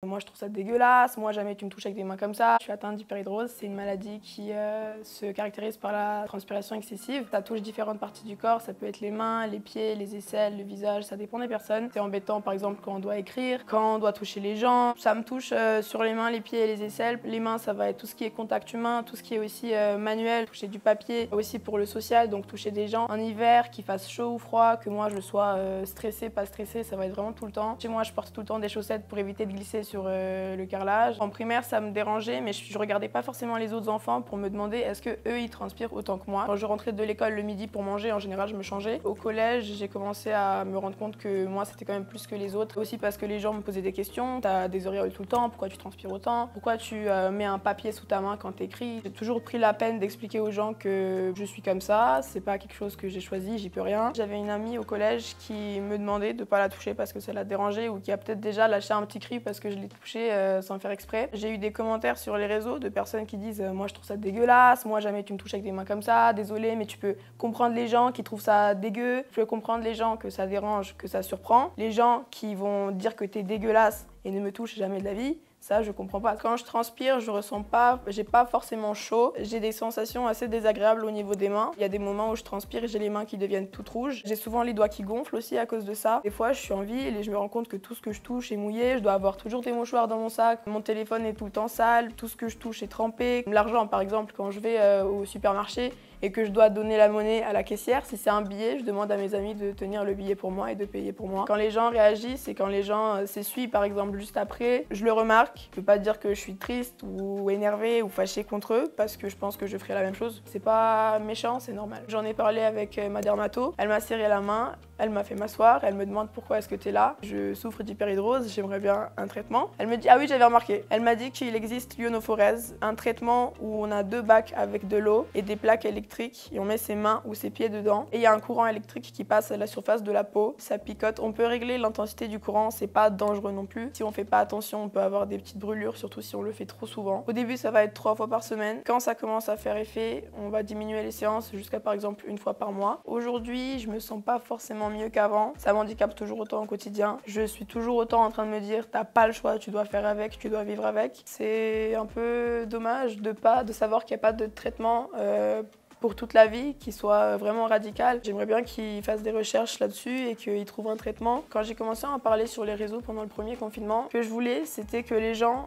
Moi je trouve ça dégueulasse, moi jamais tu me touches avec des mains comme ça. Je suis atteinte d'hyperhidrose, c'est une maladie qui se caractérise par la transpiration excessive. Ça touche différentes parties du corps, ça peut être les mains, les pieds, les aisselles, le visage, ça dépend des personnes. C'est embêtant par exemple quand on doit écrire, quand on doit toucher les gens. Ça me touche sur les mains, les pieds et les aisselles. Les mains ça va être tout ce qui est contact humain, tout ce qui est aussi manuel, toucher du papier, aussi pour le social, donc toucher des gens en hiver, qu'il fasse chaud ou froid, que moi je sois stressée, pas stressée, ça va être vraiment tout le temps. Chez moi je porte tout le temps des chaussettes pour éviter de glisser sur le carrelage. En primaire, ça me dérangeait, mais je regardais pas forcément les autres enfants pour me demander est-ce que eux ils transpirent autant que moi. Quand je rentrais de l'école le midi pour manger, en général, je me changeais. Au collège, j'ai commencé à me rendre compte que moi, c'était quand même plus que les autres. Aussi parce que les gens me posaient des questions. T'as des auréoles tout le temps, pourquoi tu transpires autant? Pourquoi tu mets un papier sous ta main quand t'écris? J'ai toujours pris la peine d'expliquer aux gens que je suis comme ça. C'est pas quelque chose que j'ai choisi, j'y peux rien. J'avais une amie au collège qui me demandait de pas la toucher parce que ça la dérangeait ou qui a peut-être déjà lâché un petit cri parce que je l'ai touchée sans faire exprès. J'ai eu des commentaires sur les réseaux de personnes qui disent moi je trouve ça dégueulasse, moi jamais tu me touches avec des mains comme ça, désolé mais tu peux comprendre les gens qui trouvent ça dégueu, tu peux comprendre les gens que ça dérange, que ça surprend, les gens qui vont dire que t'es dégueulasse et ne me touchent jamais de la vie. Ça, je comprends pas. Quand je transpire, je ressens pas, j'ai pas forcément chaud. J'ai des sensations assez désagréables au niveau des mains. Il y a des moments où je transpire et j'ai les mains qui deviennent toutes rouges. J'ai souvent les doigts qui gonflent aussi à cause de ça. Des fois, je suis en ville et je me rends compte que tout ce que je touche est mouillé. Je dois avoir toujours des mouchoirs dans mon sac. Mon téléphone est tout le temps sale. Tout ce que je touche est trempé. L'argent, par exemple, quand je vais au supermarché et que je dois donner la monnaie à la caissière, si c'est un billet, je demande à mes amis de tenir le billet pour moi et de payer pour moi. Quand les gens réagissent et quand les gens s'essuient, par exemple, juste après, je le remarque. Je peux pas dire que je suis triste ou énervée ou fâchée contre eux parce que je pense que je ferai la même chose. C'est pas méchant, c'est normal. J'en ai parlé avec ma dermato, elle m'a serré la main, elle m'a fait m'asseoir, elle me demande pourquoi est-ce que tu es là. Je souffre d'hyperhidrose, j'aimerais bien un traitement. Elle me dit ah oui, j'avais remarqué. Elle m'a dit qu'il existe l'ionophorèse, un traitement où on a 2 bacs avec de l'eau et des plaques électriques et on met ses mains ou ses pieds dedans et il y a un courant électrique qui passe à la surface de la peau, ça picote. On peut régler l'intensité du courant, c'est pas dangereux non plus. Si on fait pas attention, on peut avoir des petites brûlures, surtout si on le fait trop souvent. Au début, ça va être 3 fois par semaine. Quand ça commence à faire effet, on va diminuer les séances jusqu'à par exemple 1 fois par mois. Aujourd'hui, je me sens pas forcément mieux qu'avant. Ça m'handicape toujours autant au quotidien. Je suis toujours autant en train de me dire t'as pas le choix, tu dois faire avec, tu dois vivre avec. C'est un peu dommage de savoir qu'il n'y a pas de traitement pour toute la vie, qui soit vraiment radical. J'aimerais bien qu'ils fassent des recherches là-dessus et qu'ils trouvent un traitement. Quand j'ai commencé à en parler sur les réseaux pendant le premier confinement, ce que je voulais, c'était que les gens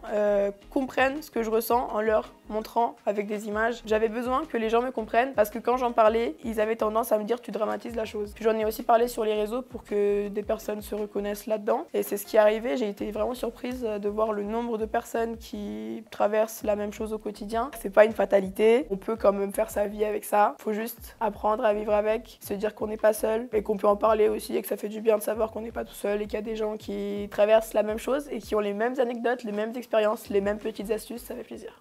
comprennent ce que je ressens en leur montrant avec des images. J'avais besoin que les gens me comprennent parce que quand j'en parlais, ils avaient tendance à me dire tu dramatises la chose. J'en ai aussi parlé sur les réseaux pour que des personnes se reconnaissent là-dedans et c'est ce qui est arrivé. J'ai été vraiment surprise de voir le nombre de personnes qui traversent la même chose au quotidien. C'est pas une fatalité, on peut quand même faire sa vie avec ça. Faut juste apprendre à vivre avec, se dire qu'on n'est pas seul et qu'on peut en parler aussi et que ça fait du bien de savoir qu'on n'est pas tout seul et qu'il y a des gens qui traversent la même chose et qui ont les mêmes anecdotes, les mêmes expériences, les mêmes petites astuces, ça fait plaisir.